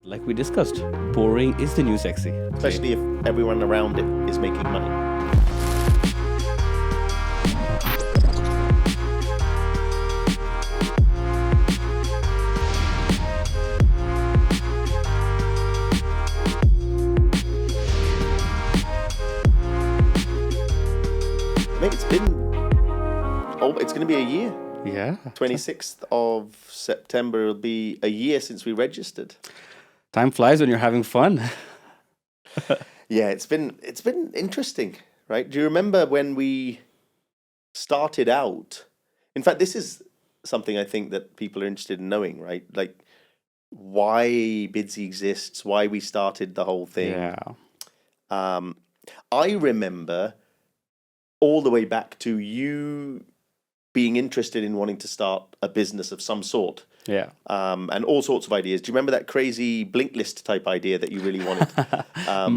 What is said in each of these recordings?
Like we discussed, boring is the new sexy. Especially if everyone around it is making money. Mate, it's going to be a year. Yeah. 26th of September will be a year since we registered. Time flies when you're having fun. Yeah, it's been interesting, right? Do you remember when we started out? In fact, this is something I think that people are interested in knowing, right? Like why Bidzi exists, why we started the whole thing. Yeah. I remember all the way back to you being interested in wanting to start a business of some sort. Yeah. And all sorts of ideas. Do you remember that crazy blink list type idea that you really wanted?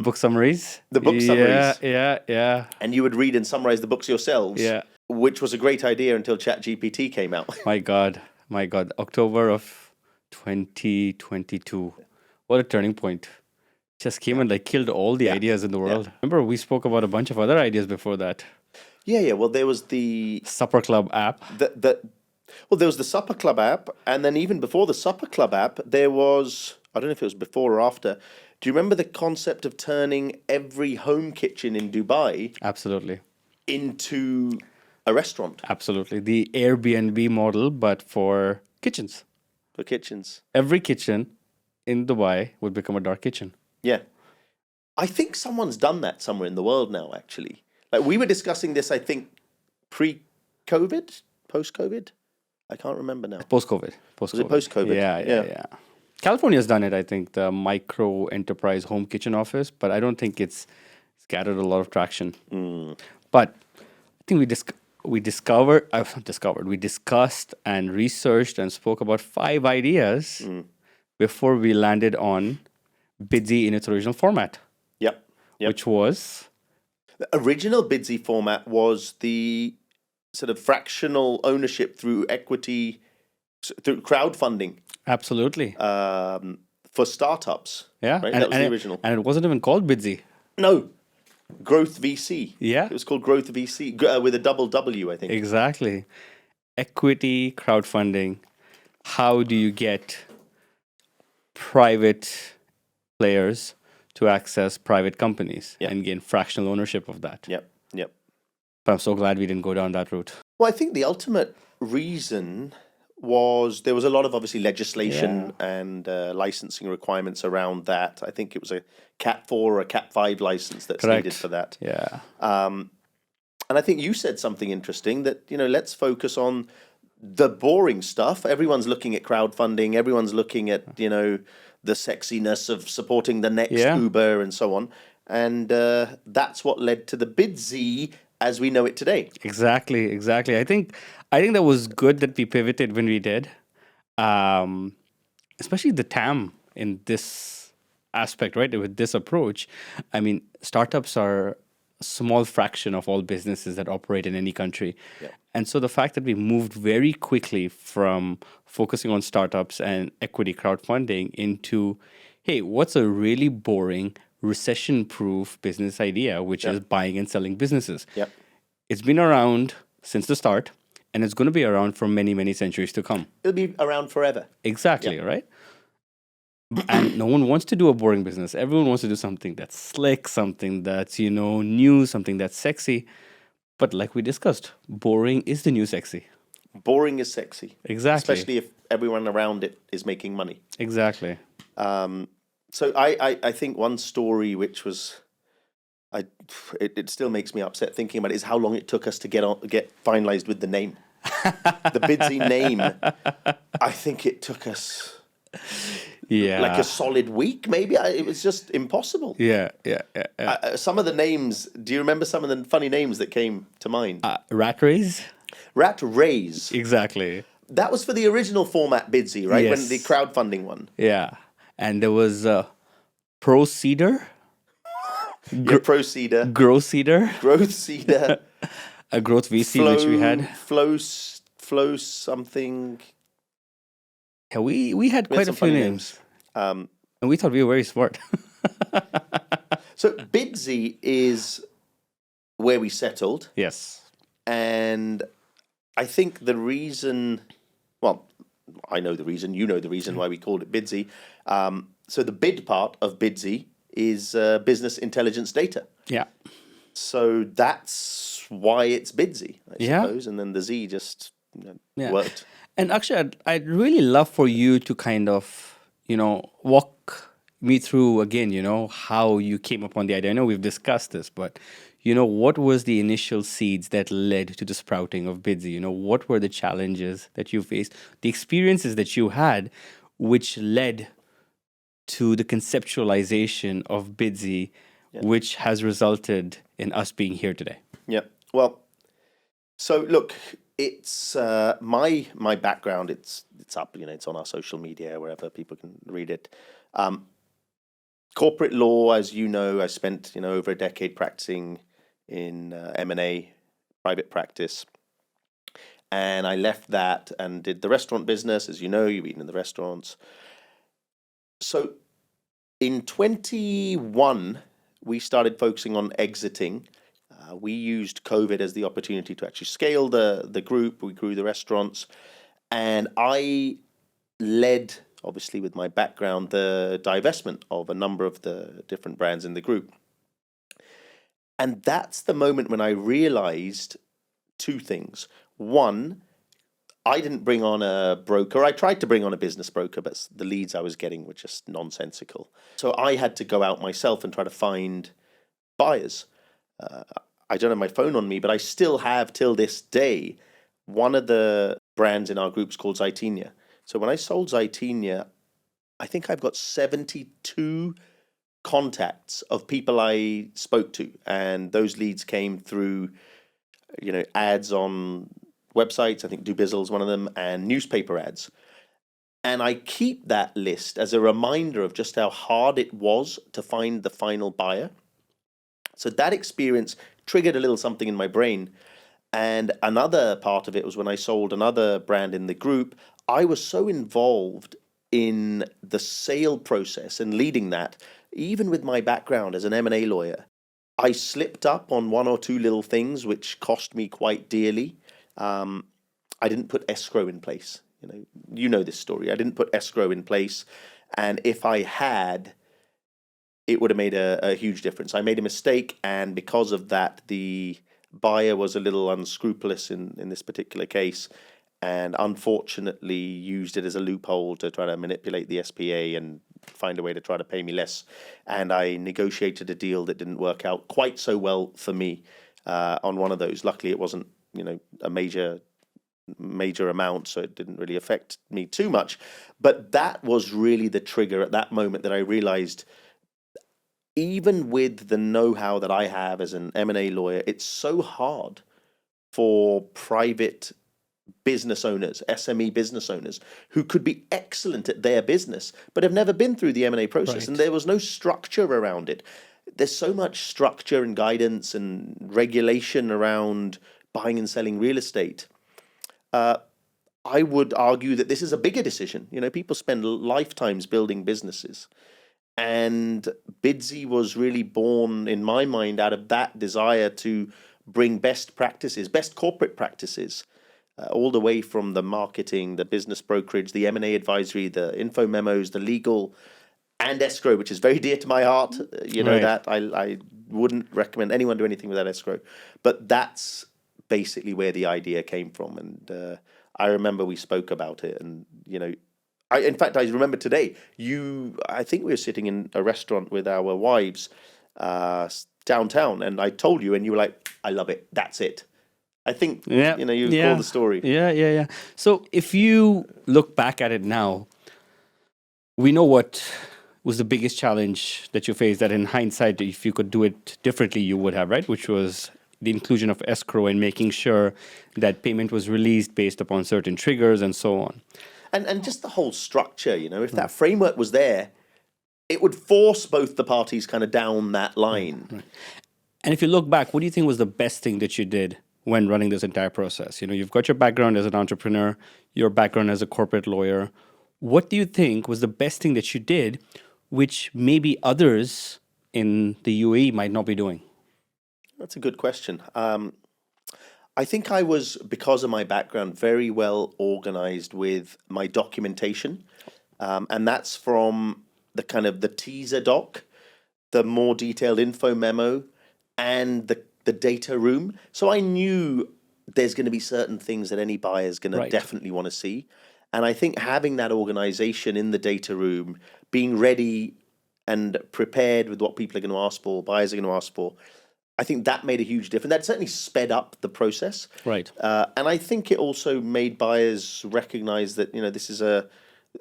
Book summaries. The book summaries. Yeah. And you would read and summarize the books yourselves. Yeah. Which was a great idea until ChatGPT came out. My God. October of 2022. What a turning point. Just came and like killed all the ideas in the world. Remember, we spoke about a bunch of other ideas before that. Yeah. Well, there was the Supper Club app. Well, there was the Supper Club app, and then even before the Supper Club app, there was, I don't know if it was before or after. Do you remember the concept of turning every home kitchen in Dubai Absolutely. into a restaurant Absolutely. The Airbnb model, but for kitchens. for kitchens? Every kitchen in Dubai would become a dark kitchen. Yeah. I think someone's done that somewhere in the world now, actually. Like we were discussing this, I think, pre-COVID, post-COVID. I can't remember now. Post-COVID. Was it post-COVID? Yeah. California's done it, I think, the micro enterprise home kitchen office, but I don't think it's gathered a lot of traction. But I think we discussed and researched and spoke about 5 ideas before we landed on Bidzi in its original format. Yep. Which was? The original Bidzi format was the sort of fractional ownership through equity, through crowdfunding. Absolutely. For startups. Yeah. Right? That was the original. And it wasn't even called Bidzi. No. Growth VC. Yeah. It was called Growth VC with a double W, I think. Exactly. Equity crowdfunding. How do you get private players to access private companies and gain fractional ownership of that? Yep. But I'm so glad we didn't go down that route. Well, I think the ultimate reason was there was a lot of obviously legislation and licensing requirements around that. I think it was a Cat 4 or a Cat 5 license that's needed for that. Yeah. And I think you said something interesting that, let's focus on the boring stuff. Everyone's looking at crowdfunding. Everyone's looking at, the sexiness of supporting the next Uber and so on. And that's what led to the Bidzi as we know it today. Exactly. I think that was good that we pivoted when we did, especially the TAM in this aspect, right? With this approach, I mean, startups are a small fraction of all businesses that operate in any country. Yeah. And so the fact that we moved very quickly from focusing on startups and equity crowdfunding into, hey, what's a really boring recession-proof business idea, which is buying and selling businesses. Yep. It's been around since the start, and it's going to be around for many, many centuries to come. It'll be around forever. Exactly, right? And no one wants to do a boring business. Everyone wants to do something that's slick, something that's, new, something that's sexy. But like we discussed, boring is the new sexy. Boring is sexy. Exactly. Especially if everyone around it is making money. Exactly. So I think one story which was, it still makes me upset thinking about it, is how long it took us to get finalized with the name. The Bidzi name. I think it took us like a solid week, maybe. It was just impossible. Yeah. Some of the names, do you remember some of the funny names that came to mind? Rat Race? Rat Raise. Exactly. That was for the original format Bidzi, right? Yes. When the crowdfunding one. Yeah. And there was Proceeder. Proceeder. Growseeder. Growth Seeder. A Growth VC, which we had. Flow something. Yeah, we had quite a few names. And we thought we were very smart. So Bidzi is where we settled, Yes. and I think the reason, well, I know the reason, you know the reason why we called it Bidzi. So the bid part of Bidzi is business intelligence data. Yeah. So that's why it's Bidzi, I Yeah. suppose. And then the Z just Yeah. worked. And actually, I'd really love for you to kind of, walk me through again, how you came upon the idea. I know we've discussed this, but, what was the initial seeds that led to the sprouting of Bidzi? What were the challenges that you faced, the experiences that you had, which led to the conceptualization of Bidzi, which has resulted in us being here today? Yeah. Well, so look, it's my background. It's up. It's on our social media wherever people can read it. Corporate law, as you know, I spent over a decade practicing in M&A, private practice, and I left that and did the restaurant business. As you know, you've eaten in the restaurants. So in 21, we started focusing on exiting. We used COVID as the opportunity to actually scale the group. We grew the restaurants, and I led, obviously with my background, the divestment of a number of the different brands in the group. And that's the moment when I realized two things. One, I didn't bring on a broker. I tried to bring on a business broker, but the leads I was getting were just nonsensical. So I had to go out myself and try to find buyers. I don't have my phone on me, but I still have till this day one of the brands in our groups called Zytenia. So when I sold Zytenia, I think I've got 72 contacts of people I spoke to, and those leads came through, ads on websites. I think Dubizzle's one of them, and newspaper ads. And I keep that list as a reminder of just how hard it was to find the final buyer. So that experience triggered a little something in my brain. And another part of it was when I sold another brand in the group, I was so involved in the sale process and leading that, even with my background as an M&A lawyer, I slipped up on one or two little things which cost me quite dearly. I didn't put escrow in place. You know this story. I didn't put escrow in place, and if I had, it would have made a huge difference. I made a mistake, and because of that, the buyer was a little unscrupulous in this particular case, and unfortunately used it as a loophole to try to manipulate the SPA and find a way to try to pay me less. And I negotiated a deal that didn't work out quite so well for me on one of those. Luckily, it wasn't a major amount, so it didn't really affect me too much. But that was really the trigger at that moment that I realized, even with the know-how that I have as an M&A lawyer, it's so hard for private business owners, SME business owners, who could be excellent at their business, but have never been through the M&A process. Right. And there was no structure around it. There's so much structure and guidance and regulation around buying and selling real estate. I would argue that this is a bigger decision. People spend lifetimes building businesses. And Bidzi was really born, in my mind, out of that desire to bring best practices, best corporate practices, all the way from the marketing, the business brokerage, the M&A advisory, the info memos, the legal, and escrow, which is very dear to my heart. Right. That I wouldn't recommend anyone do anything without escrow. But that's basically where the idea came from. And I remember we spoke about it, and in fact, I remember today, I think we were sitting in a restaurant with our wives downtown, and I told you, and you were like, I love it. That's it. I think, you call the story. Yeah. So if you look back at it now, we know what was the biggest challenge that you faced, that in hindsight, if you could do it differently, you would have, right? Which was the inclusion of escrow and making sure that payment was released based upon certain triggers and so on. And just the whole structure, if that framework was there, it would force both the parties kind of down that line. Right. And if you look back, what do you think was the best thing that you did when running this entire process? You've got your background as an entrepreneur, your background as a corporate lawyer. What do you think was the best thing that you did, which maybe others in the UAE might not be doing? That's a good question. I think I was, because of my background, very well organized with my documentation. And that's from the kind of the teaser doc, the more detailed info memo, and the data room. So I knew there's going to be certain things that any buyer is going to Right. definitely want to see. And I think having that organization in the data room, being ready and prepared with what people are going to ask for, buyers are going to ask for, I think that made a huge difference. That certainly sped up the process. Right. And I think it also made buyers recognize that,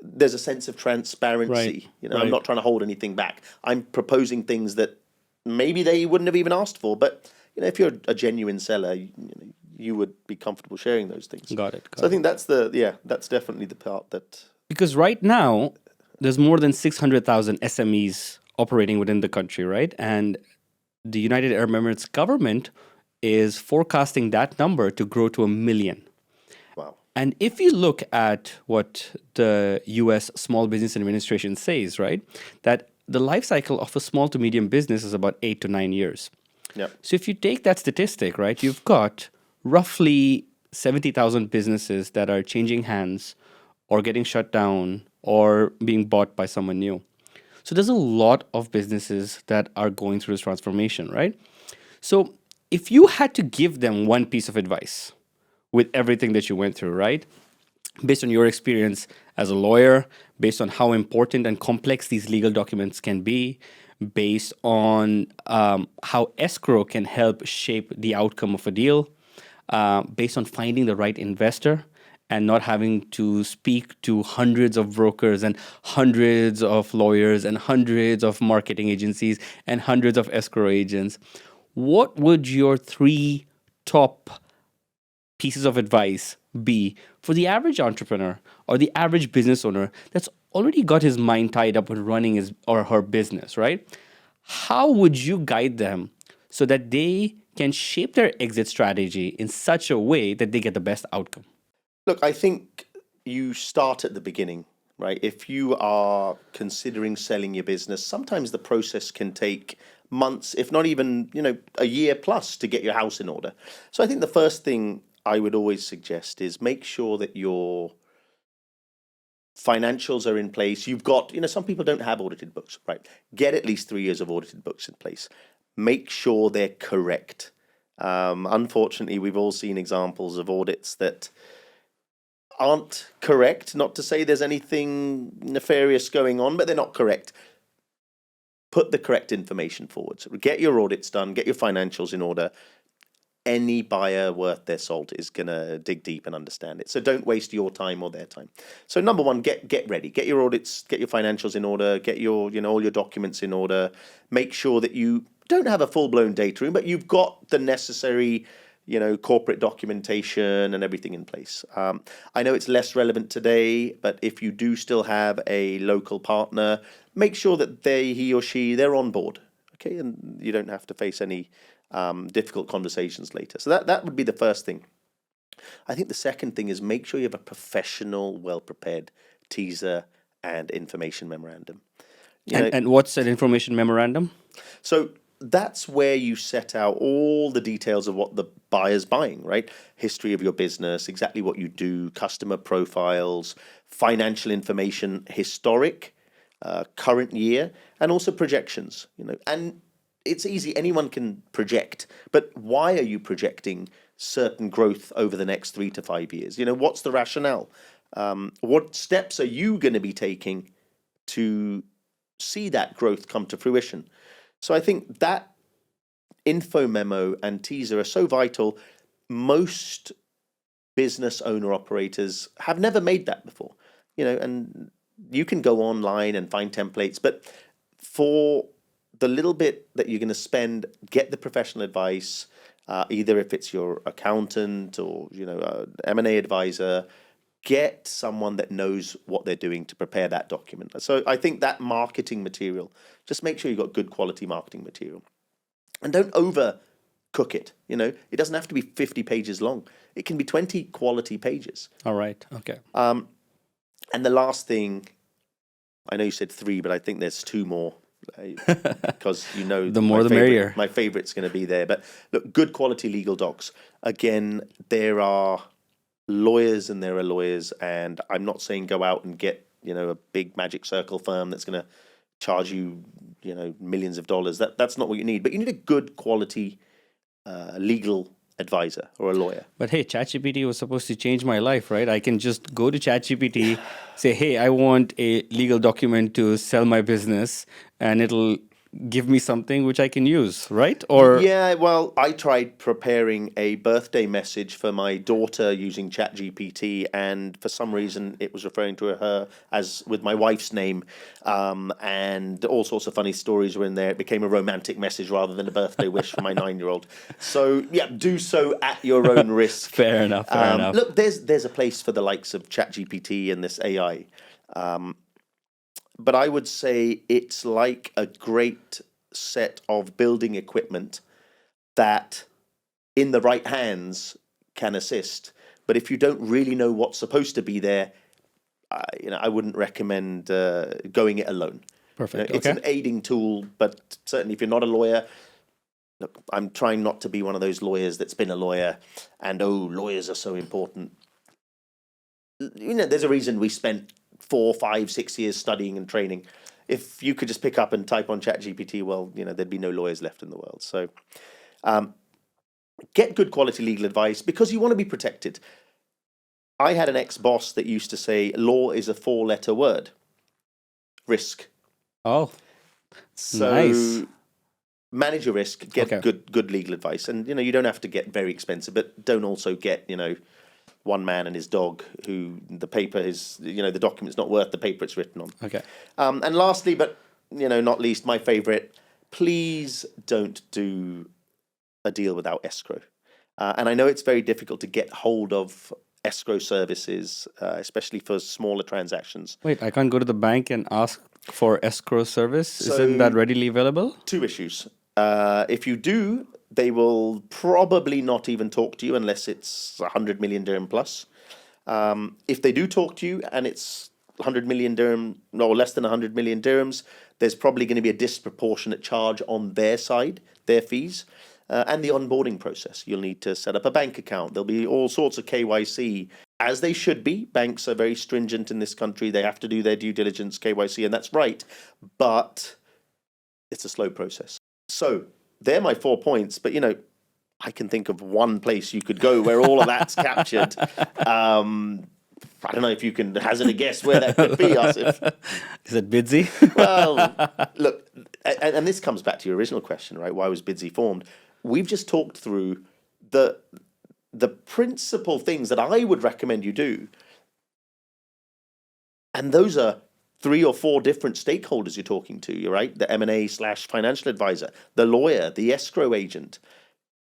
there's a sense of transparency. Right. I'm Right. not trying to hold anything back. I'm proposing things that maybe they wouldn't have even asked for. But, if you're a genuine seller, you would be comfortable sharing those things. Got it. So I think that's definitely the part that, Because right now, there's more than 600,000 SMEs operating within the country, right? And the United Arab Emirates government is forecasting that number to grow to 1 million. wow. And if you look at what the US Small Business Administration says, right, that the life cycle of a small to medium business is about 8 to 9 years. Yep. So if you take that statistic, right, you've got roughly 70,000 businesses that are changing hands or getting shut down or being bought by someone new. So there's a lot of businesses that are going through this transformation, right? So if you had to give them one piece of advice with everything that you went through, right? Based on your experience as a lawyer, based on how important and complex these legal documents can be, based on how escrow can help shape the outcome of a deal, based on finding the right investor and not having to speak to hundreds of brokers and hundreds of lawyers and hundreds of marketing agencies and hundreds of escrow agents, what would your 3 top pieces of advice be for the average entrepreneur or the average business owner that's already got his mind tied up with running his or her business, right? How would you guide them so that they can shape their exit strategy in such a way that they get the best outcome? Look, I think you start at the beginning, right? If you are considering selling your business, sometimes the process can take months, if not even, a year plus to get your house in order. So I think the first thing I would always suggest is make sure that your financials are in place. You've got, some people don't have audited books, right? Get at least 3 years of audited books in place. Make sure they're correct. Unfortunately, we've all seen examples of audits that aren't correct. Not to say there's anything nefarious going on, but they're not correct. Put the correct information forward. So get your audits done, get your financials in order. Any buyer worth their salt is going to dig deep and understand it. So don't waste your time or their time. So number one, get ready. Get your audits, get your financials in order, get your, all your documents in order. Make sure that you don't have a full-blown data room, but you've got the necessary, corporate documentation and everything in place. I know it's less relevant today, but if you do still have a local partner, make sure that he or she, they're on board. Okay, and you don't have to face any difficult conversations later. So that would be the first thing. I think the second thing is make sure you have a professional, well-prepared teaser and information memorandum. And what's an information memorandum? So that's where you set out all the details of what the buyer's buying, right? History of your business, exactly what you do, customer profiles, financial information, historic, current year, and also projections. And it's easy, anyone can project, but why are you projecting certain growth over the next 3 to 5 years? What's the rationale? What steps are you going to be taking to see that growth come to fruition? So I think that info memo and teaser are so vital. Most business owner operators have never made that before, and you can go online and find templates, but for the little bit that you're going to spend, get the professional advice, either if it's your accountant or, M&A advisor, get someone that knows what they're doing to prepare that document. So I think that marketing material, just make sure you've got good quality marketing material. And don't overcook it. It doesn't have to be 50 pages long. It can be 20 quality pages. All right. Okay. And the last thing I know you said 3, but I think there's 2 more. Because The more the merrier. my favorite's going to be there. But look, good quality legal docs. Again, there are lawyers and there are lawyers, and I'm not saying go out and get a big magic circle firm that's going to charge you millions of dollars. That's not what you need. But you need a good quality legal advisor or a lawyer. But hey, ChatGPT was supposed to change my life, right? I can just go to ChatGPT, say, hey, I want a legal document to sell my business, and it'll give me something which I can use, right? Or Yeah, well, I tried preparing a birthday message for my daughter using ChatGPT, and for some reason it was referring to her as with my wife's name, and all sorts of funny stories were in there. It became a romantic message rather than a birthday wish for my 9-year-old. So yeah, do so at your own risk. Fair enough. Look, there's a place for the likes of ChatGPT and this AI. But I would say it's like a great set of building equipment that, in the right hands, can assist. But if you don't really know what's supposed to be there, I wouldn't recommend going it alone. Perfect. It's an aiding tool, but certainly if you're not a lawyer, look, I'm trying not to be one of those lawyers that's been a lawyer and, lawyers are so important. There's a reason we spent 4, 5, 6 years studying and training. If you could just pick up and type on ChatGPT, well, there'd be no lawyers left in the world. So get good quality legal advice because you want to be protected. I had an ex-boss that used to say, law is a 4-letter word. Risk. Oh, so nice. Manage your risk, get good legal advice. And, you don't have to get very expensive, but don't also get, one man and his dog who the paper is, the document's not worth the paper it's written on. Okay. And lastly, but, not least, my favorite, please don't do a deal without escrow. And I know it's very difficult to get hold of escrow services, especially for smaller transactions. Wait, I can't go to the bank and ask for escrow service? Isn't that readily available? 2 issues. If you do, they will probably not even talk to you unless it's 100 million dirham plus. If they do talk to you and it's 100 million dirham, or less than 100 million dirhams, there's probably going to be a disproportionate charge on their side, their fees, and the onboarding process. You'll need to set up a bank account. There'll be all sorts of KYC, as they should be. Banks are very stringent in this country. They have to do their due diligence, KYC, and that's right. But it's a slow process. So they're my 4 points, but I can think of one place you could go where all of that's captured. I don't know if you can hazard a guess where that could be, Asif. Is it Bidzi? Well, look, and this comes back to your original question, right? Why was Bidzi formed? We've just talked through the principal things that I would recommend you do, and those are 3 or 4 different stakeholders you're talking to. You're right, the M&A/financial advisor, the lawyer, the escrow agent,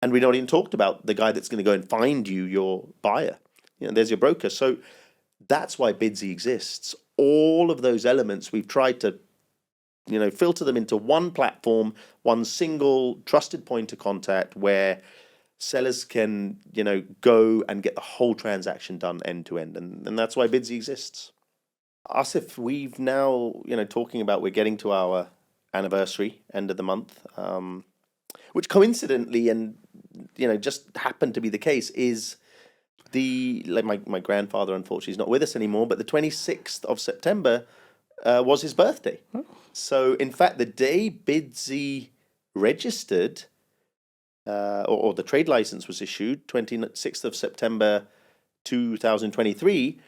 and we not even talked about the guy that's going to go and find you your buyer. There's your broker. So that's why Bidzi exists. All of those elements we've tried to, filter them into one platform, one single trusted point of contact where sellers can, go and get the whole transaction done end to end, and that's why Bidzi exists. Asif, we've now, talking about we're getting to our anniversary, end of the month, which coincidentally and, just happened to be the case is my grandfather, unfortunately, is not with us anymore, but the 26th of September was his birthday. Oh. So, in fact, the day Bidzi registered, or the trade license was issued, 26th of September 2023,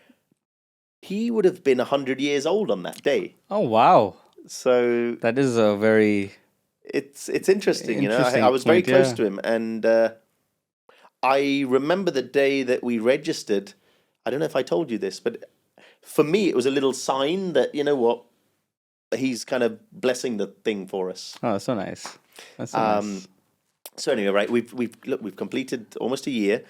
he would have been 100 years old on that day. Oh, wow. So that is a very... It's interesting, I was very close to him. And I remember the day that we registered. I don't know if I told you this, but for me, it was a little sign that, he's kind of blessing the thing for us. Oh, so nice. That's so nice. So anyway, right, we've completed almost a year.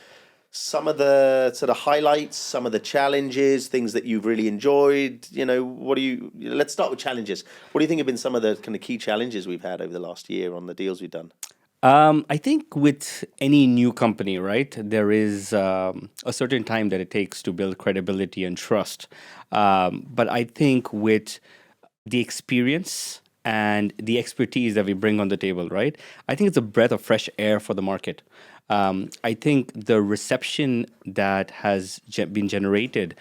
Some of the sort of highlights, some of the challenges, things that you've really enjoyed. Let's start with challenges. What do you think have been some of the kind of key challenges we've had over the last year on the deals we've done? I think with any new company, right, there is a certain time that it takes to build credibility and trust. But I think with the experience and the expertise that we bring on the table, right? I think it's a breath of fresh air for the market. I think the reception that has been generated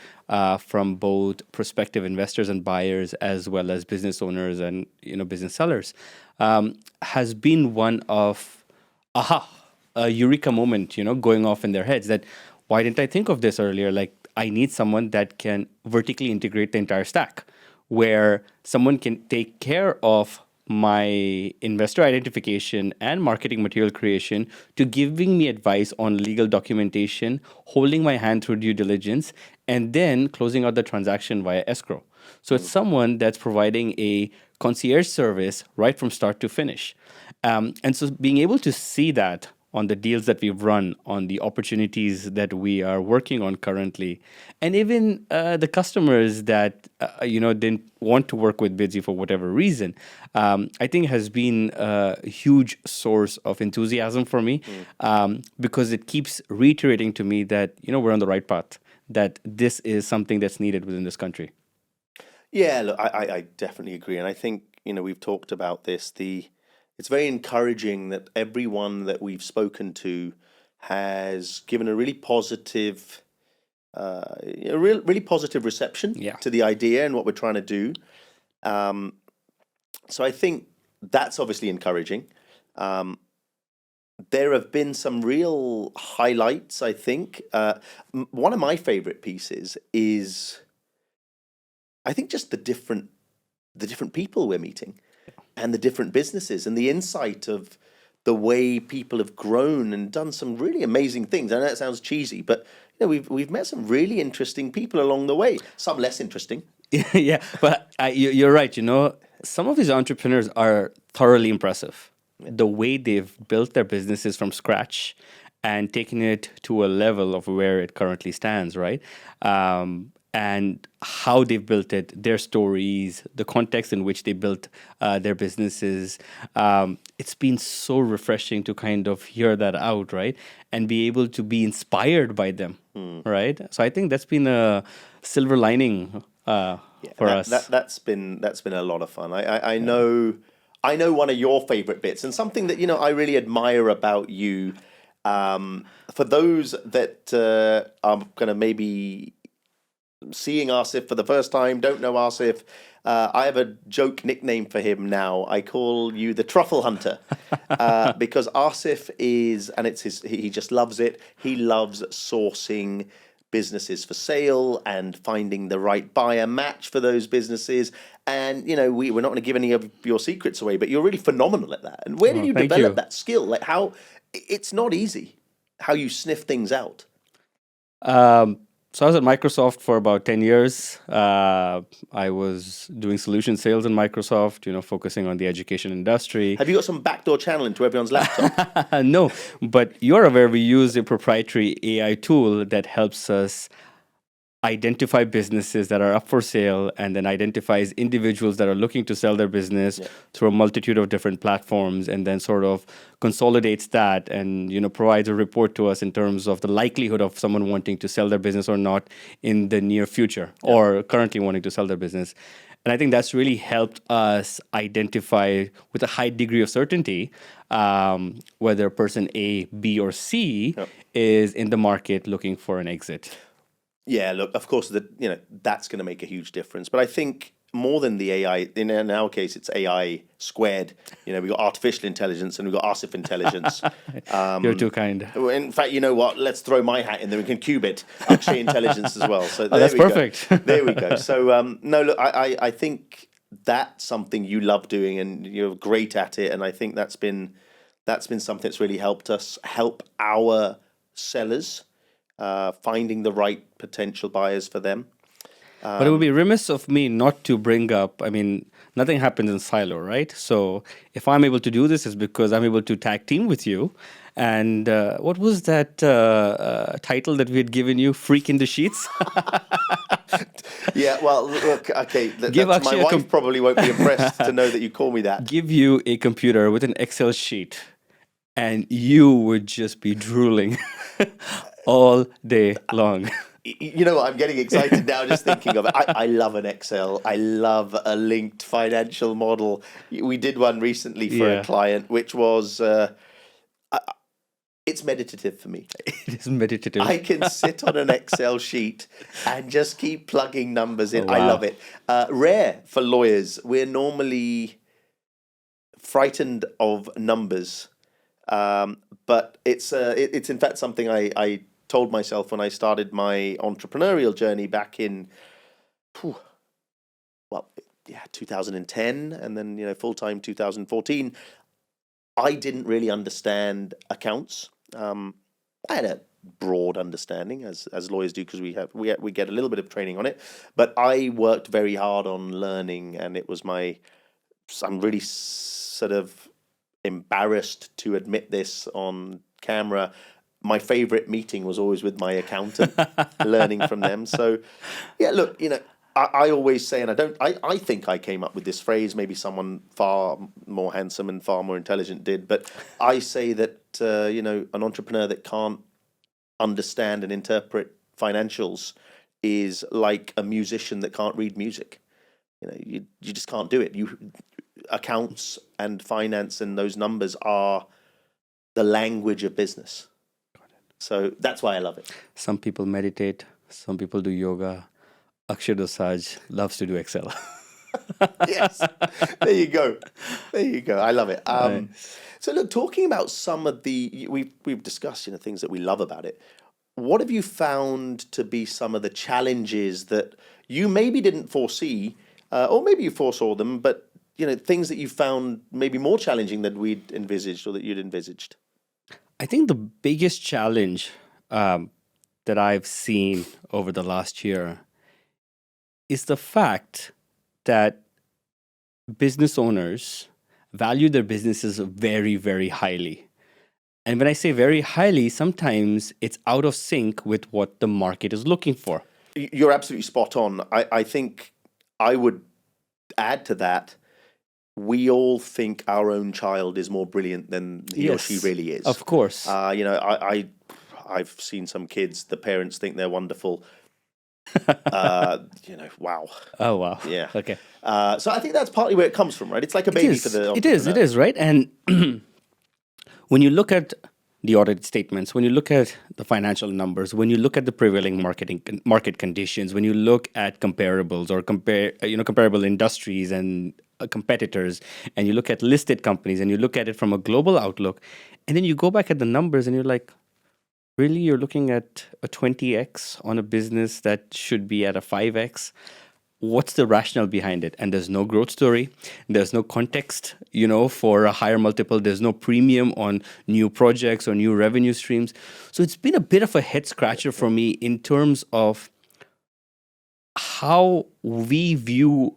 from both prospective investors and buyers, as well as business owners and business sellers, has been one of aha, a eureka moment, going off in their heads that why didn't I think of this earlier? Like, I need someone that can vertically integrate the entire stack, where someone can take care of my investor identification and marketing material creation to giving me advice on legal documentation, holding my hand through due diligence, and then closing out the transaction via escrow. So it's someone that's providing a concierge service right from start to finish. And so being able to see that on the deals that we've run, on the opportunities that we are working on currently, and even the customers that didn't want to work with Bidzi for whatever reason, I think has been a huge source of enthusiasm for me, because it keeps reiterating to me that we're on the right path, that this is something that's needed within this country. Yeah, look, I definitely agree. And I think, we've talked about this. It's very encouraging that everyone that we've spoken to has given a really positive, really positive reception Yeah. to the idea and what we're trying to do. So I think that's obviously encouraging. There have been some real highlights, I think. One of my favorite pieces is, I think, just the different people we're meeting and the different businesses and the insight of the way people have grown and done some really amazing things. I know that sounds cheesy, but we've met some really interesting people along the way. Some less interesting. Yeah, but you're right. Some of these entrepreneurs are thoroughly impressive. The way they've built their businesses from scratch and taken it to a level of where it currently stands, right? And how they've built it, their stories, the context in which they built their businesses. It's been so refreshing to kind of hear that out, right? And be able to be inspired by them, right? So I think that's been a silver lining for us. That's been a lot of fun. I know one of your favorite bits, and something that I really admire about you. For those that are kind of maybe seeing Asif for the first time, don't know Asif, I have a joke nickname for him now. I call you the truffle hunter, because Asif is, and he just loves it. He loves sourcing businesses for sale and finding the right buyer match for those businesses. And we're not going to give any of your secrets away, but you're really phenomenal at that. And where did you develop that skill? Like, how? It's not easy how you sniff things out. So I was at Microsoft for about 10 years. I was doing solution sales in Microsoft, focusing on the education industry. Have you got some backdoor channel into everyone's laptop? No, but you're aware we use a proprietary AI tool that helps us identify businesses that are up for sale, and then identifies individuals that are looking to sell their business through a multitude of different platforms, and then sort of consolidates that and provides a report to us in terms of the likelihood of someone wanting to sell their business or not in the near future, or currently wanting to sell their business. And I think that's really helped us identify with a high degree of certainty whether person A, B, or C is in the market looking for an exit. Yeah, look, of course, that's going to make a huge difference. But I think more than the AI, in our case, it's AI squared. We've got artificial intelligence and we've got Asif intelligence. You're too kind. In fact, you know what? Let's throw my hat in there. We can cube it. Akshay intelligence as well. So that's perfect. There we go. So, no, look, I think that's something you love doing and you're great at it. And I think that's been something that's really helped us help our sellers finding the right potential buyers for them. But it would be remiss of me not to bring up, nothing happens in silo, right? So if I'm able to do this, it's because I'm able to tag team with you. And what was that title that we had given you? Freak in the sheets? Yeah, well, look, okay. My wife probably won't be impressed to know that you call me that. Give you a computer with an Excel sheet, and you would just be drooling all day long. You know what? I'm getting excited now just thinking of it. I love an Excel. I love a linked financial model. We did one recently for a Yeah. client, which was it's meditative for me. It is meditative. I can sit on an Excel sheet and just keep plugging numbers in. Oh, I love wow. it. Rare for lawyers. We're normally frightened of numbers, but it's in fact something I told myself when I started my entrepreneurial journey back in, phew, well, yeah, 2010, and then full time 2014. I didn't really understand accounts. I had a broad understanding, as lawyers do, because we get a little bit of training on it. But I worked very hard on learning, and it was I'm really sort of embarrassed to admit this on camera. My favorite meeting was always with my accountant, learning from them. So, yeah, look, I always say, and I think I came up with this phrase, maybe someone far more handsome and far more intelligent did, but I say that, an entrepreneur that can't understand and interpret financials is like a musician that can't read music. You just can't do it. Accounts and finance and those numbers are the language of business. So that's why I love it. Some people meditate, some people do yoga. Akshay Dosaj loves to do Excel. Yes, there you go. There you go. I love it. Right. So look, talking about some of we've discussed things that we love about it. What have you found to be some of the challenges that you maybe didn't foresee, or maybe you foresaw them, but things that you found maybe more challenging than we'd envisaged or that you'd envisaged? I think the biggest challenge that I've seen over the last year is the fact that business owners value their businesses very, very highly. And when I say very highly, sometimes it's out of sync with what the market is looking for. You're absolutely spot on. I think I would add to that. We all think our own child is more brilliant than he or she really is. Of course. I've seen some kids. The parents think they're wonderful. Wow. Oh, wow. Yeah. Okay. So I think that's partly where it comes from, right? It's like a baby for the entrepreneur. It is, right? And when you look at the audit statements, when you look at the financial numbers, when you look at the prevailing market conditions, when you look at comparables or comparable industries and competitors, and you look at listed companies and you look at it from a global outlook, and then you go back at the numbers and you're like, really, you're looking at a 20x on a business that should be at a 5x? What's the rationale behind it? And there's no growth story. There's no context, for a higher multiple. There's no premium on new projects or new revenue streams. So it's been a bit of a head scratcher for me in terms of how we view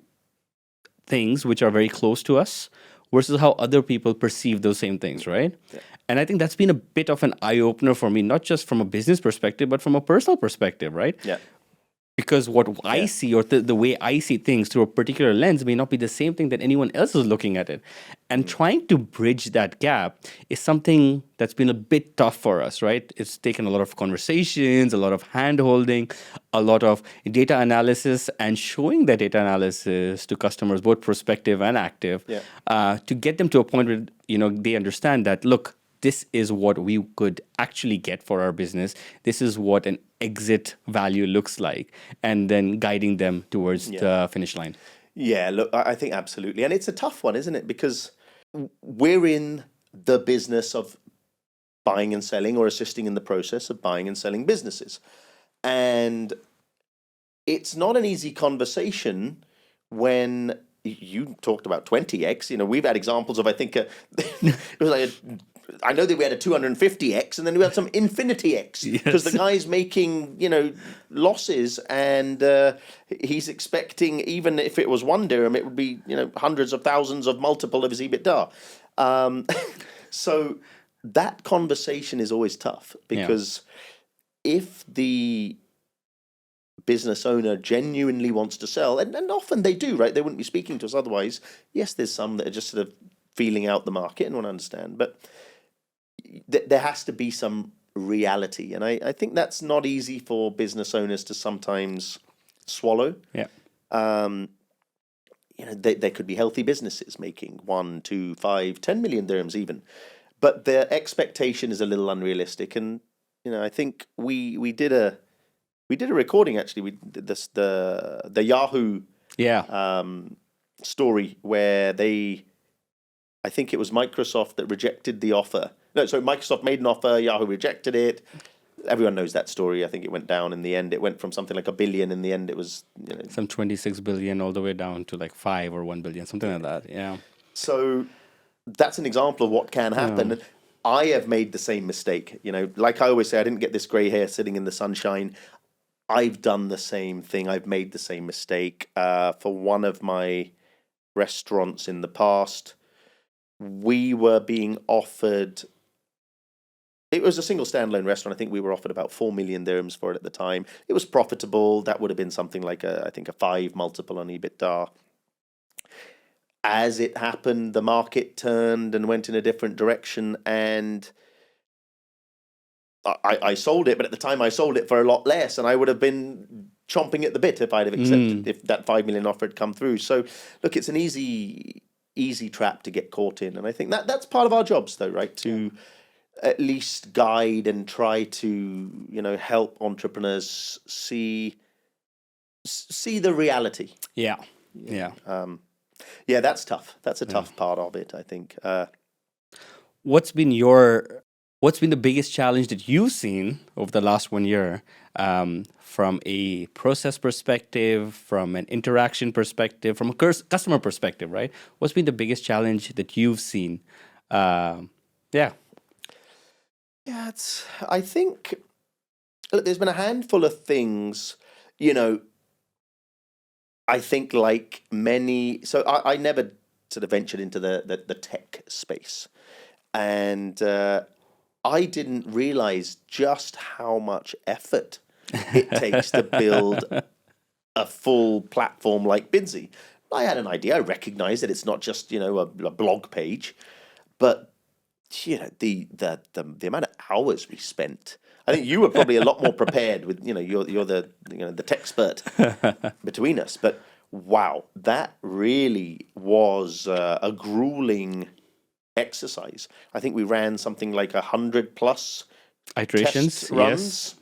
things which are very close to us versus how other people perceive those same things, right? Yeah. And I think that's been a bit of an eye-opener for me, not just from a business perspective, but from a personal perspective, right? Yeah. Because what I see or the way I see things through a particular lens may not be the same thing that anyone else is looking at it. And trying to bridge that gap is something that's been a bit tough for us, right? It's taken a lot of conversations, a lot of hand-holding, a lot of data analysis and showing that data analysis to customers, both prospective and active, to get them to a point where, they understand that, look, this is what we could actually get for our business. This is what an exit value looks like, and then guiding them towards the finish line. Yeah, look, I think absolutely. And it's a tough one, isn't it? Because we're in the business of buying and selling or assisting in the process of buying and selling businesses. And it's not an easy conversation when you talked about 20x. We've had examples of, I think, it was like I know that we had a 250x, and then we had some infinity x because the guy's making losses, and he's expecting, even if it was 1 dirham, it would be hundreds of thousands of multiple of his EBITDA. So that conversation is always tough because if the business owner genuinely wants to sell, and often they do, right? They wouldn't be speaking to us otherwise. Yes, there's some that are just sort of feeling out the market and want to understand, but there has to be some reality. And I think that's not easy for business owners to sometimes swallow. Yeah. They could be healthy businesses making 1, 2, 5, 10 million dirhams even, but their expectation is a little unrealistic. And I think we did a recording actually. We did this the Yahoo story where I think it was Microsoft that rejected the offer. No, so Microsoft made an offer, Yahoo rejected it. Everyone knows that story. I think it went down in the end. It went from something like $1 billion. In the end, it was some 26 billion all the way down to like 5 or 1 billion, something like that. Yeah. So that's an example of what can happen. Yeah. I have made the same mistake. Like I always say, I didn't get this grey hair sitting in the sunshine. I've done the same thing. I've made the same mistake. For one of my restaurants in the past, we were being offered. It was a single standalone restaurant. I think we were offered about 4 million dirhams for it at the time. It was profitable. That would have been something like I think a 5 multiple on EBITDA. As it happened, the market turned and went in a different direction, and I sold it. But at the time, I sold it for a lot less, and I would have been chomping at the bit if I'd have accepted if that 5 million offer had come through. So, look, it's an easy trap to get caught in, and I think that's part of our jobs, though, right? To at least guide and try to help entrepreneurs see the reality. Yeah. That's tough. That's a tough part of it, I think. What's been the biggest challenge that you've seen over the last 1 year, from a process perspective, from an interaction perspective, from a customer perspective, right? What's been the biggest challenge that you've seen? I think, look, there's been a handful of things, I think like many, so I never sort of ventured into the tech space, and I didn't realize just how much effort it takes to build a full platform like Bidzi. I had an idea. I recognized that it's not just a blog page, but the amount of hours we spent. I think you were probably a lot more prepared with you're the tech expert between us. But wow, that really was a grueling exercise. I think we ran something like 100 plus iterations, test runs.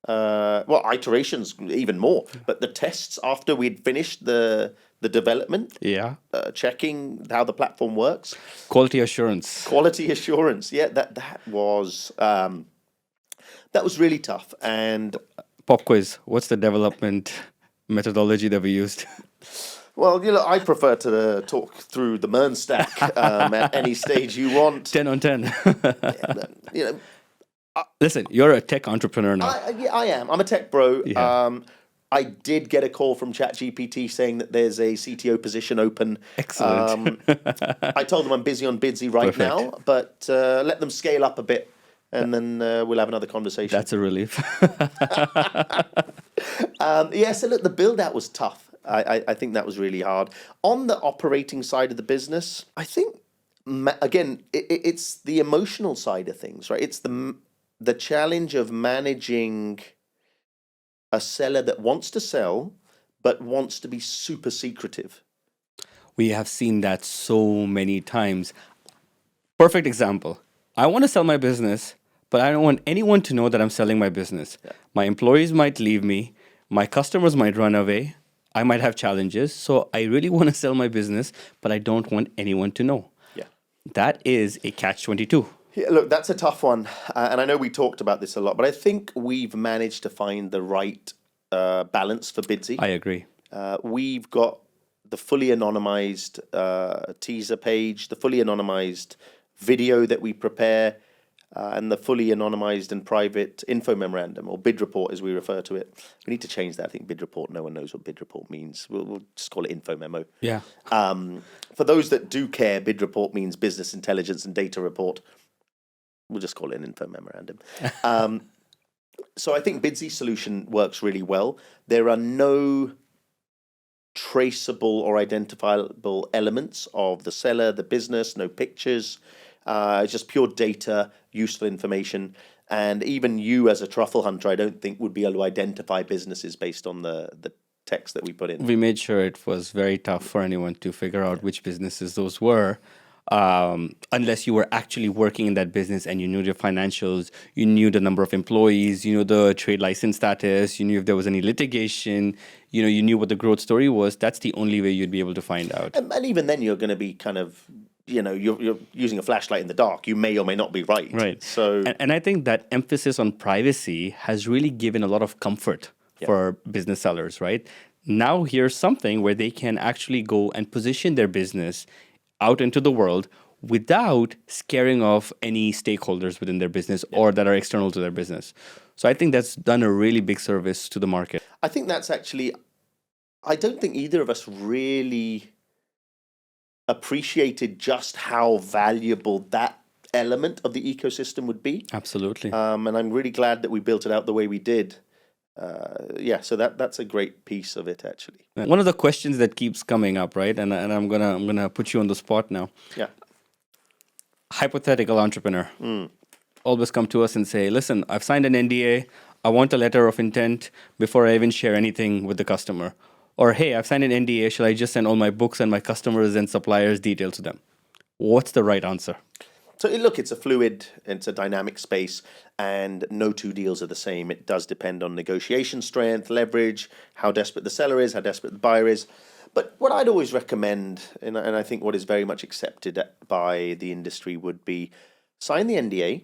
Iterations even more. But the tests after we'd finished the development, checking how the platform works, quality assurance. Yeah, that was really tough. And pop quiz, what's the development methodology that we used? Well, I prefer to talk through the MERN stack at any stage you want. 10 on 10. Listen, you're a tech entrepreneur now. I am. I'm a tech bro. Yeah. I did get a call from ChatGPT saying that there's a CTO position open. Excellent. I told them I'm busy on Bidzi right now, but let them scale up a bit, and then we'll have another conversation. That's a relief. So look, the build out was tough. I think that was really hard. On the operating side of the business, I think, again, it's the emotional side of things, right? It's the challenge of managing a seller that wants to sell but wants to be super secretive. We have seen that so many times. Perfect example. I want to sell my business, but I don't want anyone to know that I'm selling my business. Yeah. My employees might leave me. My customers might run away. I might have challenges. So I really want to sell my business, but I don't want anyone to know. Yeah. That is a catch-22. Yeah, look, that's a tough one. And I know we talked about this a lot, but I think we've managed to find the right balance for Bidzi. I agree. We've got the fully anonymized teaser page, the fully anonymized video that we prepare, and the fully anonymized and private info memorandum, or bid report as we refer to it. We need to change that. I think bid report, no one knows what bid report means. We'll just call it info memo. Yeah. For those that do care, bid report means business intelligence and data report. We'll just call it an info memorandum. So I think Bidzi's solution works really well. There are no traceable or identifiable elements of the seller, the business, no pictures. It's just pure data, useful information. And even you as a truffle hunter, I don't think would be able to identify businesses based on the text that we put in. We made sure it was very tough for anyone to figure out which businesses those were, unless you were actually working in that business and you knew the financials, you knew the number of employees, you knew the trade license status, you knew if there was any litigation, you knew what the growth story was. That's the only way you'd be able to find out. And even then, you're going to be kind of, you're using a flashlight in the dark. You may or may not be right. Right. So, and I think that emphasis on privacy has really given a lot of comfort for business sellers, right? Now here's something where they can actually go and position their business out into the world without scaring off any stakeholders within their business or that are external to their business. So I think that's done a really big service to the market. I think that's actually, I don't think either of us really appreciated just how valuable that element of the ecosystem would be. Absolutely. And I'm really glad that we built it out the way we did. So that's a great piece of it, actually. One of the questions that keeps coming up, right? And I'm gonna put you on the spot now. Yeah. Hypothetical entrepreneur always come to us and say, "Listen, I've signed an NDA. I want a letter of intent before I even share anything with the customer." Or, "Hey, I've signed an NDA. Shall I just send all my books and my customers and suppliers' details to them?" What's the right answer? So look, it's a dynamic space, and no two deals are the same. It does depend on negotiation strength, leverage, how desperate the seller is, how desperate the buyer is. But what I'd always recommend, and I think what is very much accepted by the industry, would be sign the NDA,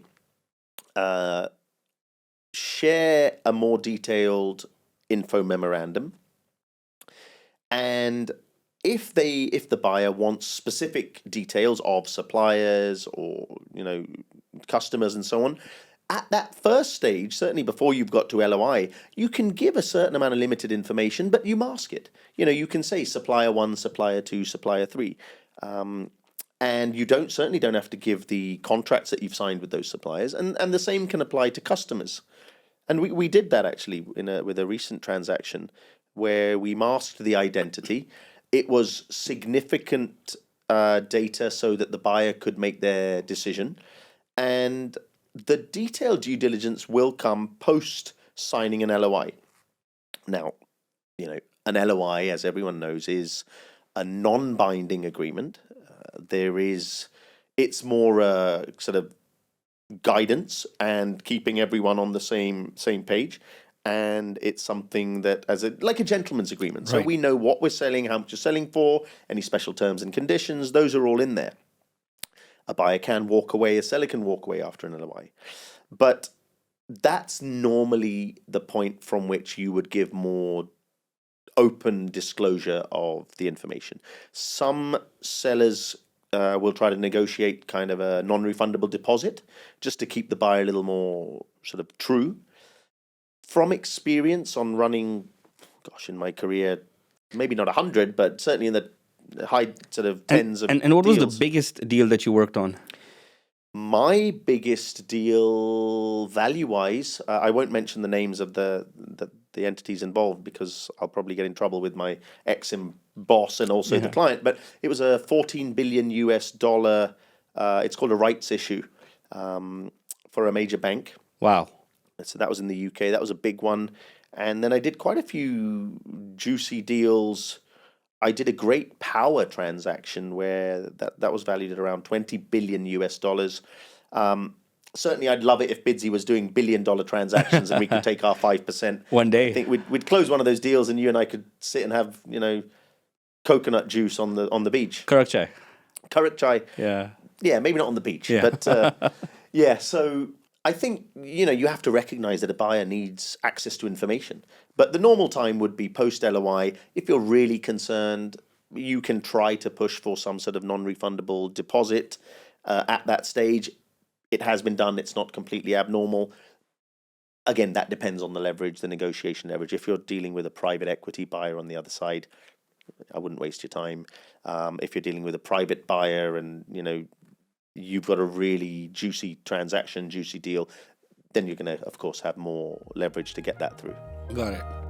share a more detailed info memorandum, and if the buyer wants specific details of suppliers or customers and so on, at that first stage, certainly before you've got to LOI, you can give a certain amount of limited information, but you mask it. You can say supplier 1, supplier 2, supplier 3. And you certainly don't have to give the contracts that you've signed with those suppliers. And the same can apply to customers. And we did that actually with a recent transaction where we masked the identity. It was significant data so that the buyer could make their decision. And the detailed due diligence will come post signing an LOI. Now, an LOI, as everyone knows, is a non-binding agreement. It's more a sort of guidance and keeping everyone on the same page. And it's something that, like a gentleman's agreement. So we know what we're selling, how much you're selling for, any special terms and conditions. Those are all in there. A buyer can walk away, a seller can walk away after an LOI. But that's normally the point from which you would give more open disclosure of the information. Some sellers will try to negotiate kind of a non-refundable deposit just to keep the buyer a little more sort of true. From experience on running, in my career, maybe not 100, but certainly in the high sort of tens of deals. And what was the biggest deal that you worked on? My biggest deal, value-wise, I won't mention the names of the entities involved because I'll probably get in trouble with my ex-boss and also the client. But it was a $14 billion US. It's called a rights issue for a major bank. Wow. So that was in the UK. That was a big one. And then I did quite a few juicy deals. I did a great power transaction where that was valued at around $20 billion US. Certainly, I'd love it if Bidzi was doing billion-dollar transactions and we could take our 5%. One day. I think we'd close one of those deals and you and I could sit and have, coconut juice on the beach. Karak chai. Karak chai. Yeah. Yeah, maybe not on the beach. Yeah. But so I think, you have to recognize that a buyer needs access to information. But the normal time would be post-LOI. If you're really concerned, you can try to push for some sort of non-refundable deposit at that stage. It has been done. It's not completely abnormal. Again, that depends on the leverage, the negotiation leverage. If you're dealing with a private equity buyer on the other side, I wouldn't waste your time. If you're dealing with a private buyer and, you've got a really juicy transaction, juicy deal, then you're going to, of course, have more leverage to get that through. Got it.